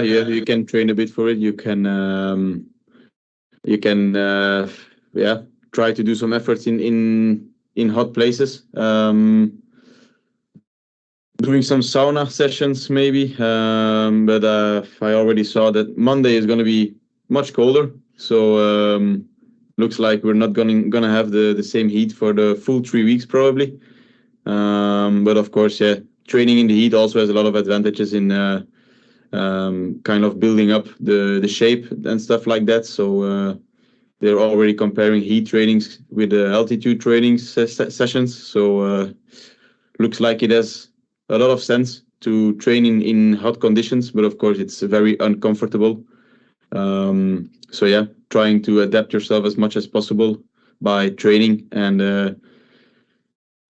you can train a bit for it. You can try to do some efforts in hot places. Doing some sauna sessions maybe, but I already saw that Monday is going to be much colder, so looks like we're not gonna have the same heat for the full 3 weeks probably. But of course, training in the heat also has a lot of advantages in kind of building up the shape and stuff like that. So they're already comparing heat trainings with the altitude training sessions. So looks like it has a lot of sense to train in hot conditions, but of course it's very uncomfortable. So trying to adapt yourself as much as possible by training and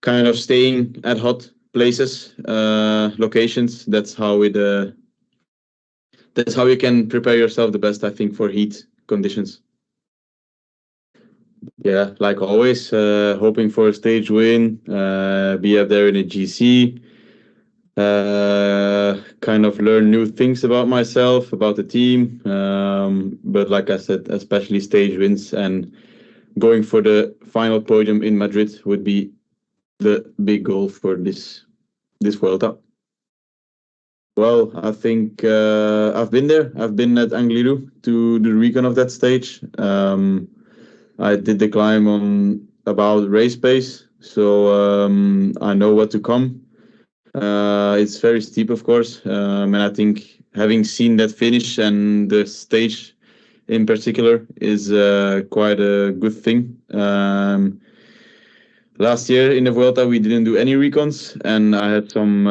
kind of staying at hot places, locations. That's how you can prepare yourself the best, I think, for heat conditions. Yeah, like always, hoping for a stage win, be up there in a GC, kind of learn new things about myself, about the team. But like I said, especially stage wins and going for the final podium in Madrid would be the big goal for this Vuelta. Well, I think I've been there. I've been at Angliru to do the recon of that stage. I did the climb on about race pace, so I know what to come. It's very steep, of course, and I think having seen that finish and the stage in particular is quite a good thing. Last year in the Vuelta, we didn't do any recons, and I had some,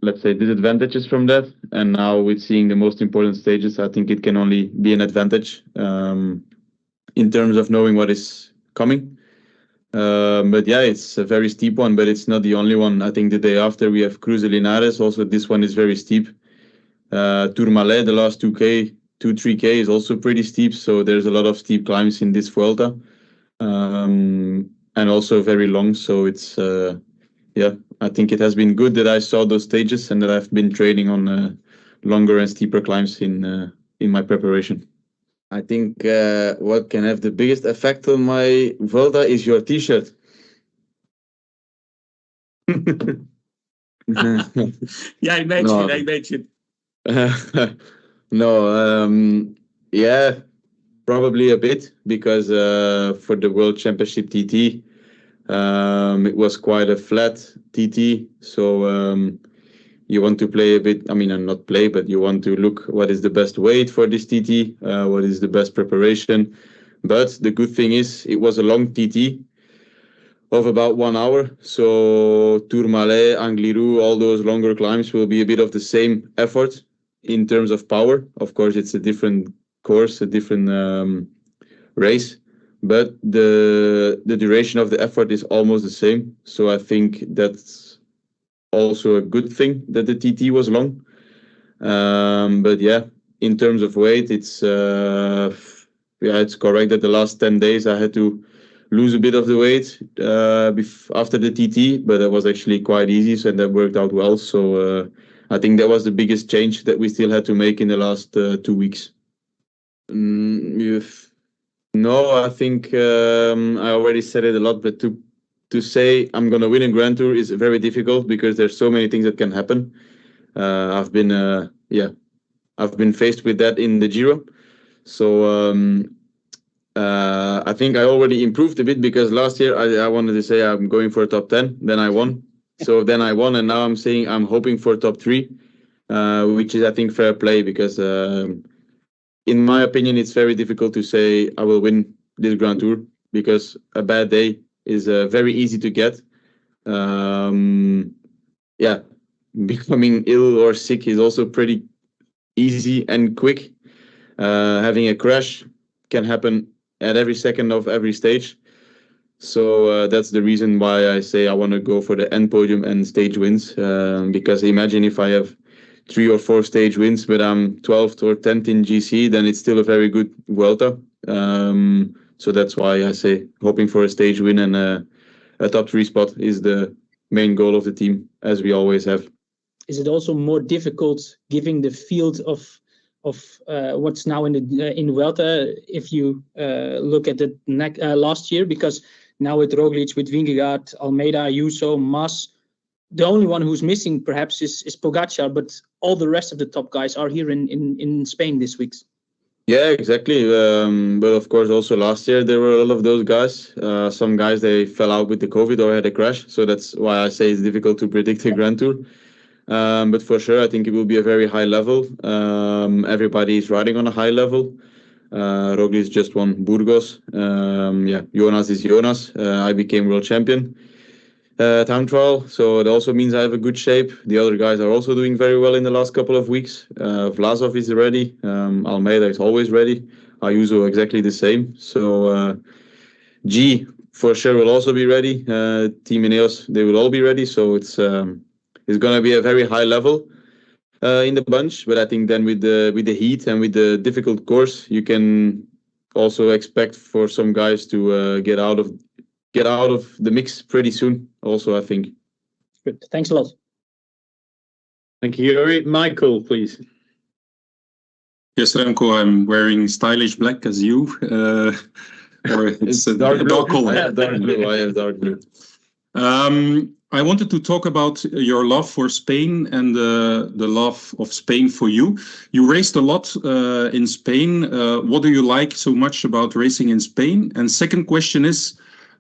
let's say, disadvantages from that. And now with seeing the most important stages, I think it can only be an advantage in terms of knowing what is coming. But it's a very steep one, but it's not the only one. I think the day after we have Cruz de Linares. Also, this one is very steep. Tourmalet, the last 2K, 3K is also pretty steep. So there's a lot of steep climbs in this Vuelta. And also very long. So it's, I think it has been good that I saw those stages and that I've been training on longer and steeper climbs in my preparation. I think what can have the biggest effect on my Vuelta is your T-shirt. I mentioned. No, probably a bit, because for the World Championship TT, it was quite a flat TT. So you want to play a bit, and not play, but you want to look what is the best weight for this TT, what is the best preparation. But the good thing is it was a long TT of about 1 hour. So Tourmalet, Angliru, all those longer climbs will be a bit of the same effort in terms of power. Of course, it's a different course, a different race, but the duration of the effort is almost the same. So I think that's also a good thing that the TT was long. But in terms of weight, it's it's correct that the last 10 days I had to lose a bit of the weight after the TT, but that was actually quite easy, so that worked out well. So I think that was the biggest change that we still had to make in the last 2 weeks. No, I think I already said it a lot, but to say I'm going to win a Grand Tour is very difficult because there's so many things that can happen. I've been faced with that in the Giro. So I think I already improved a bit, because last year I wanted to say I'm going for a top 10, then I won. So then I won, and now I'm saying I'm hoping for top 3, which is, I think, fair play, because in my opinion, it's very difficult to say I will win this Grand Tour, because a bad day is very easy to get. Becoming ill or sick is also pretty easy and quick. Having a crash can happen at every second of every stage. So that's the reason why I say I want to go for the end podium and stage wins. Because imagine if I have 3 or 4 stage wins, but I'm 12th or 10th in GC, then it's still a very good Vuelta. So that's why I say hoping for a stage win and a top 3 spot is the main goal of the team, as we always have. is it also more difficult giving the field of what's now in Vuelta if you look at the last year? Because now with Roglic, with Vingegaard, Almeida, Ayuso, Mas, the only one who's missing perhaps is Pogacar, but all the rest of the top guys are here in Spain this week. Yeah, exactly. But of course, also last year there were a lot of those guys. Some guys, they fell out with the COVID or had a crash. So that's why I say it's difficult to predict the Grand Tour. But for sure, I think it will be a very high level. Everybody is riding on a high level. Roglic just won Burgos. Jonas is Jonas. I became world champion. Time trial, so it also means I have a good shape. The other guys are also doing very well in the last couple of weeks. Vlasov is ready. Almeida is always ready. Ayuso exactly the same. So G for sure will also be ready. Team INEOS, they will all be ready. So it's going to be a very high level in the bunch. But I think then with the heat and with the difficult course, you can also expect for some guys to get out of the mix pretty soon also, I think. Good. Thanks a lot. Thank you, Yuri. Michael, please. Yes, Remco, I'm wearing stylish black as you. Or it's a dark color. I have dark blue. I wanted to talk about your love for Spain and the love of Spain for you. You raced a lot in Spain. What do you like so much about racing in Spain? And second question is,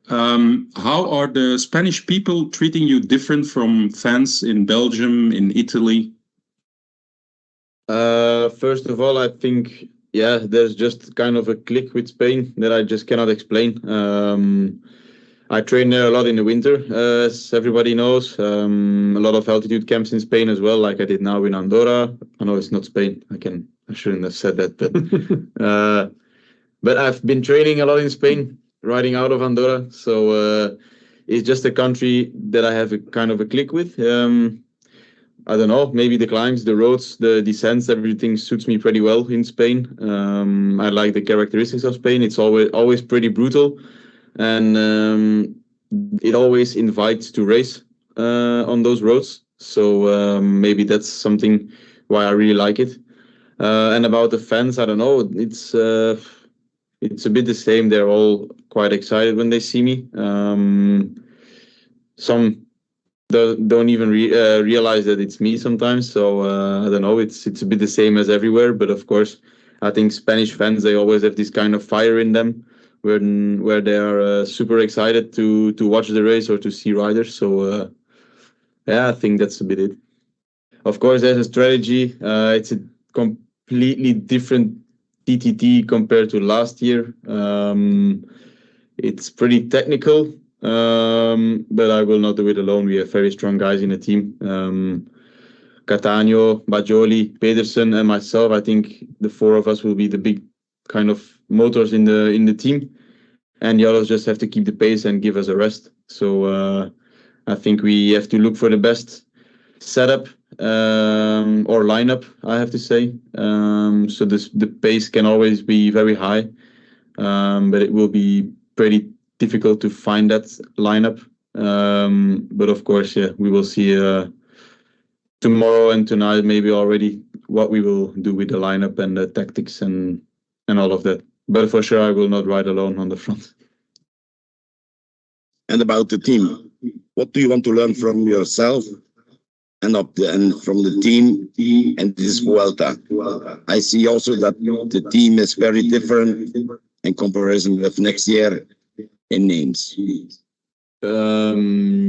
how are the Spanish people treating you different from fans in Belgium, in Italy? First of all, I think, there's just kind of a click with Spain that I just cannot explain. I train there a lot in the winter, as everybody knows. A lot of altitude camps in Spain as well, like I did now in Andorra. I know it's not Spain. I shouldn't have said that, but I've been training a lot in Spain, riding out of Andorra. So it's just a country that I have a kind of a click with. I don't know, maybe the climbs, the roads, the descents, everything suits me pretty well in Spain. I like the characteristics of Spain. It's always pretty brutal, and it always invites to race on those roads. So maybe that's something why I really like it. And about the fans, I don't know. It's a bit the same. They're all quite excited when they see me. Some don't even realize that it's me sometimes. So I don't know. It's a bit the same as everywhere. But of course, I think Spanish fans, they always have this kind of fire in them, where they are super excited to watch the race or to see riders. So I think that's a bit it. Of course, there's a strategy. It's a completely different TTT compared to last year. It's pretty technical, but I will not do it alone. We have very strong guys in the team. Catania, Bajoli, Pedersen, and myself. I think the four of us will be the big kind of motors in the team, and the others just have to keep the pace and give us a rest. So I think we have to look for the best setup or lineup, I have to say. So the pace can always be very high, but it will be pretty difficult to find that lineup. But of course, we will see tomorrow and tonight maybe already what we will do with the lineup and the tactics and all of that. But for sure, I will not ride alone on the front. And about the team, what do you want to learn from yourself and from the team and this Vuelta? I see also that the team is very different in comparison with next year in names.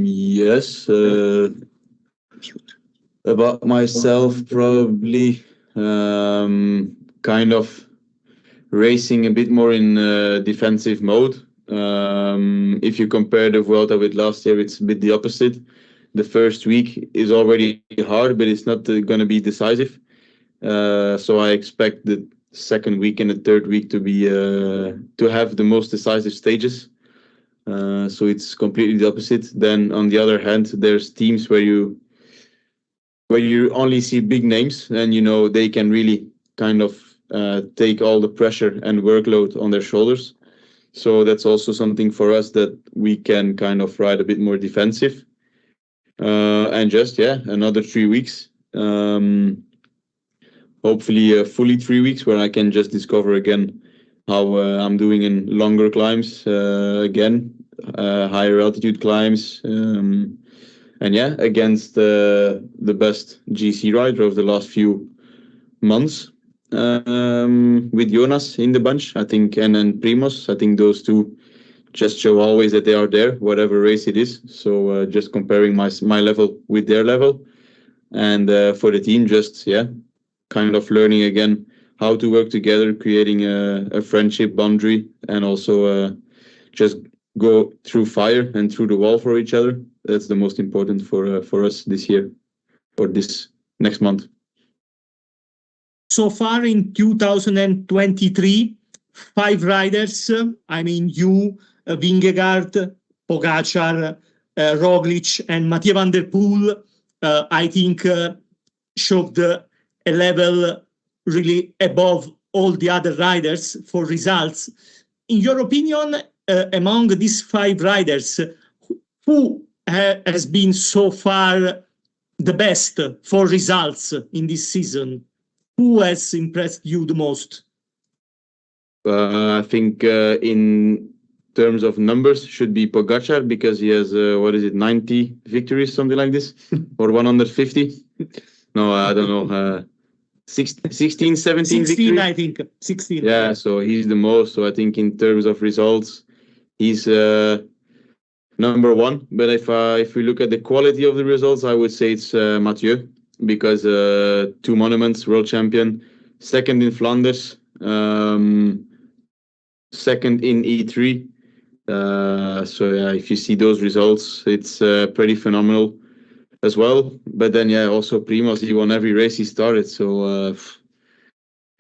Yes. About myself, probably kind of racing a bit more in defensive mode. If you compare the Vuelta with last year, it's a bit the opposite. The first week is already hard, but it's not going to be decisive. So I expect the second week and the third week to have the most decisive stages. So it's completely the opposite. Then on the other hand, there's teams where you only see big names, and they can really kind of take all the pressure and workload on their shoulders. So that's also something for us that we can kind of ride a bit more defensive. And just another 3 weeks, Hopefully fully 3 weeks where I can just discover again how I'm doing in longer climbs again, higher altitude climbs, and yeah, against the best GC rider of the last few months, with Jonas in the bunch, I think, and then Primoz. I think those two just show always that they are there, whatever race it is. So just comparing my level with their level, and for the team, just kind of learning again how to work together, creating a friendship boundary, and also just go through fire and through the wall for each other. That's the most important for us this year, or this next month. So far in 2023, 5 riders, you, Vingegaard, Pogačar, Roglic, and Mathieu van der Poel, I think showed a level really above all the other riders for results. In your opinion, among these 5 riders, who has been so far the best for results in this season? Who has impressed you the most? I think in terms of numbers should be Pogačar, because he has 90 victories, something like this, or 150. No, I don't know. 16, 17 16, victories. I think. 16. Yeah, so he's the most. So I think in terms of results, he's number one. But if we look at the quality of the results, I would say it's Mathieu, because 2 monuments, world champion, second in Flanders, second in E3. So yeah, if you see those results, it's pretty phenomenal as well. But then also Primoz, he won every race he started. So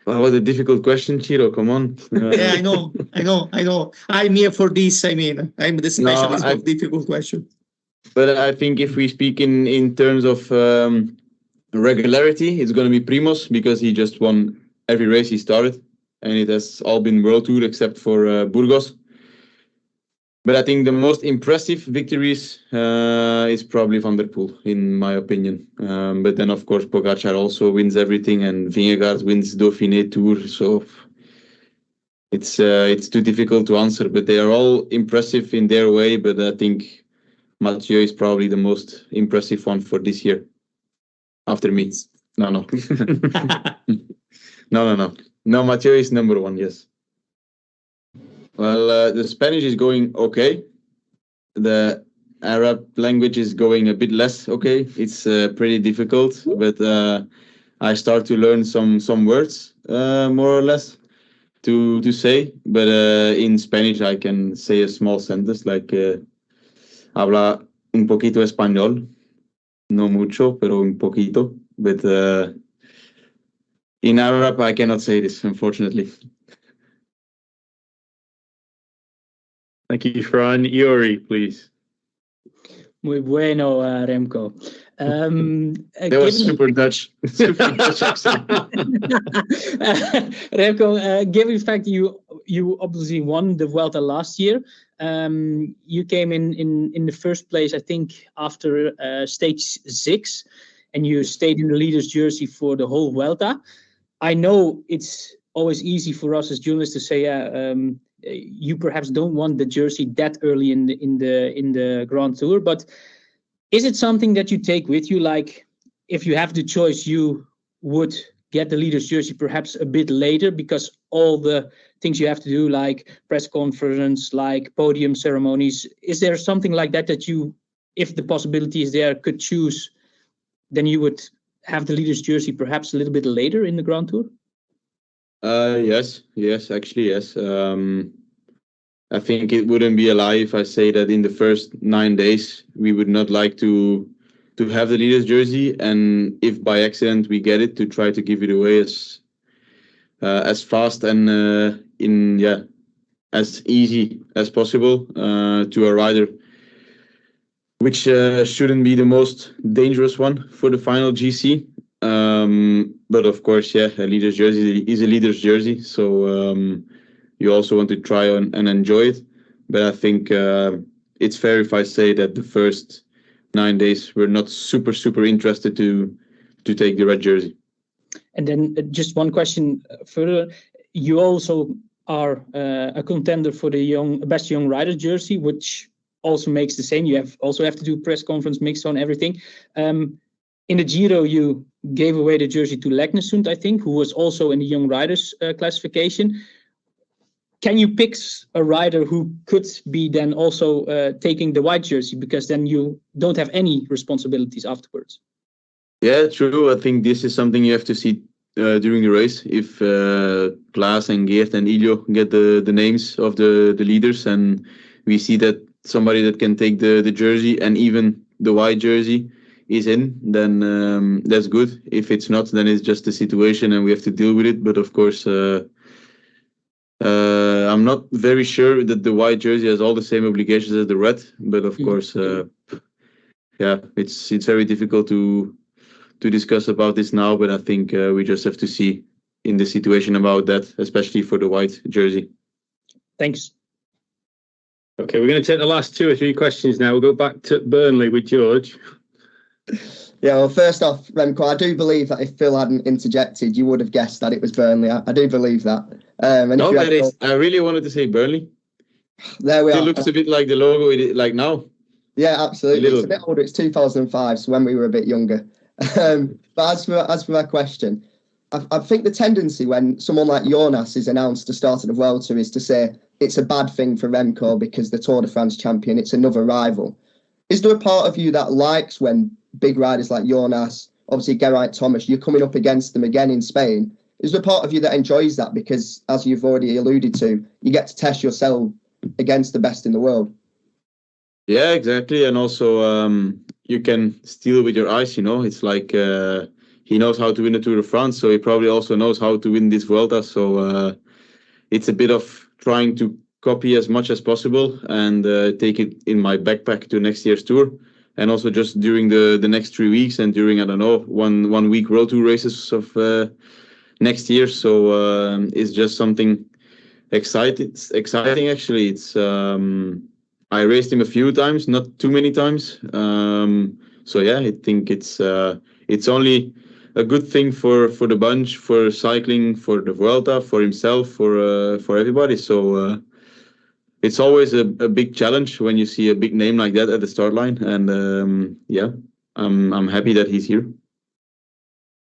what a difficult question, Chiro. Come on. Yeah, I know. I'm here for this. I'm the specialist of difficult question. But I think if we speak in terms of regularity, it's going to be Primoz, because he just won every race he started, and it has all been World Tour except for Burgos. But I think the most impressive victories is probably Van der Poel, in my opinion. But then, of course, Pogačar also wins everything, and Vingegaard wins Dauphiné Tour. So it's too difficult to answer, but they are all impressive in their way. But I think Mathieu is probably the most impressive one for this year. After me. No. No, Mathieu is number one, yes. Well, the Spanish is going okay. The Arab language is going a bit less okay. It's pretty difficult, but I start to learn some words, more or less, to say. But in Spanish, I can say a small sentence like habla un poquito español. No mucho, pero un poquito. But in Arab, I cannot say this, unfortunately. Thank you, Fran. Yuri, please. Muy bueno, Remco. That was super Dutch. Super Dutch accent. Remco, given the fact you obviously won the Vuelta last year, you came in the first place, I think, after stage 6, and you stayed in the leader's jersey for the whole Vuelta. I know it's always easy for us as journalists to say, you perhaps don't want the jersey that early in the Grand Tour, but is it something that you take with you? Like, if you have the choice, you would get the leader's jersey perhaps a bit later, because all the things you have to do, like press conference, like podium ceremonies, is there something like that you, if the possibility is there, could choose, then you would have the leader's jersey perhaps a little bit later in the Grand Tour? Yes, actually, yes. I think it wouldn't be a lie if I say that in the first 9 days we would not like to have the leader's jersey, and if by accident we get it, to try to give it away as fast and as easy as possible to a rider, which shouldn't be the most dangerous one for the final GC. But of course, a leader's jersey is a leader's jersey, so you also want to try and enjoy it. But I think it's fair if I say that the first 9 days we're not super interested to take the red jersey. And then just one question further. You also are a contender for the best young rider jersey, which also makes the same. You have to do press conference, mixed on everything. In the Giro, you gave away the jersey to Leknesund, I think, who was also in the young riders classification. Can you pick a rider who could be then also taking the white jersey, because then you don't have any responsibilities afterwards? Yeah, true. I think this is something you have to see during the race. If Klaas and Geert and Iljo get the names of the leaders, and we see that somebody that can take the jersey and even the white jersey is in, then that's good. If it's not, then it's just a situation and we have to deal with it. But of course, I'm not very sure that the white jersey has all the same obligations as the red. But of course, yeah, it's very difficult to discuss about this now. But I think we just have to see in the situation about that, especially for the white jersey. Thanks. Okay, we're going to take the last 2 or 3 questions now. We'll go back to Burnley with George. Yeah, well, first off, Remco, I do believe that if Phil hadn't interjected, you would have guessed that it was Burnley. I do believe that. No, I really wanted to say Burnley. There we are. It looks a bit like the logo, like now. Yeah, absolutely. It's a bit older. It's 2005, so when we were a bit younger. But as for my question, I think the tendency when someone like Jonas is announced to start at the World Tour is to say it's a bad thing for Remco because the Tour de France champion, it's another rival. Is there a part of you that likes when big riders like Jonas, obviously Geraint Thomas, you're coming up against them again in Spain? Is there a part of you that enjoys that because, as you've already alluded to, you get to test yourself against the best in the world? Yeah, exactly. And also you can steal with your eyes, you know. It's like he knows how to win the Tour de France, so he probably also knows how to win this Vuelta. So it's a bit of trying to copy as much as possible and take it in my backpack to next year's Tour. And also just during the next 3 weeks and during, I don't know, one week World Tour races of next year. So it's just something exciting actually. It's I raced him a few times, not too many times. So yeah, I think it's only a good thing for the bunch, for cycling, for the Vuelta, for himself, for everybody. So it's always a big challenge when you see a big name like that at the start line. And yeah, I'm happy that he's here.